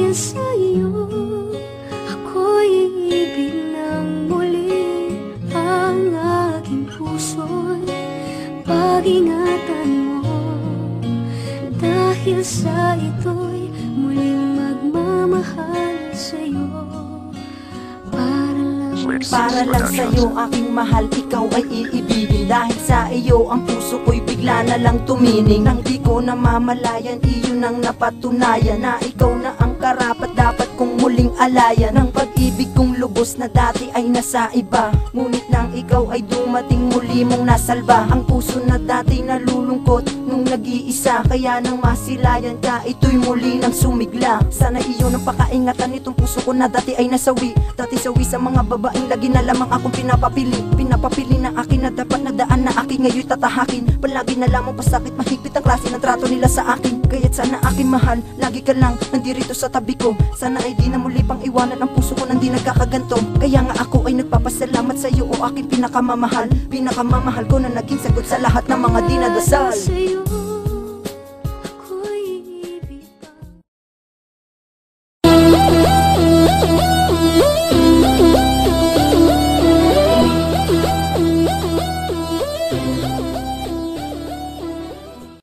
Dahil sa'yo, ako'y iibig ng muli. Ang aking puso'y pag-ingatan mo. Dahil sa ito'y muling magmamahal sa'yo. Para lang sa'yo aking mahal, ikaw ay iibigin. Dahil sa iyo ang puso ko'y bigla na lang tumining. Nang di ko namamalayan, iyon ang napatunayan na ikaw na ang karapat dapat kong muling alayan. Ang pag-ibig kong lubos na dati ay nasa iba, ngunit nang ikaw ay dumating muli mong nasalba. Ang puso na dati nalulungkot nung nag-iisa, kaya nang masilayan ka, ito'y muli nang sumigla. Sana iyon ang pakaingatan nitong puso ko na dati ay nasawi. Dati sawi sa mga babaeng lagi na lamang akong pinapapili. Pinapapili na akin na dapat na daan na akin ngayon tatahakin. Palagi na lamang pasakit, mahigpit ang klase ng trato nila sa akin. Kaya't sana aking mahal, lagi ka lang nandirito sa tabi ko. Sana ay di na muli pang iwanan ang puso ko nang di nagkakaganto. Kaya nga ako ay nagpapasalamat sa iyo, o aking pinakamamahal. Pinakamamahal ko na naging sagot sa lahat ng mga dinadasal. Sa'yo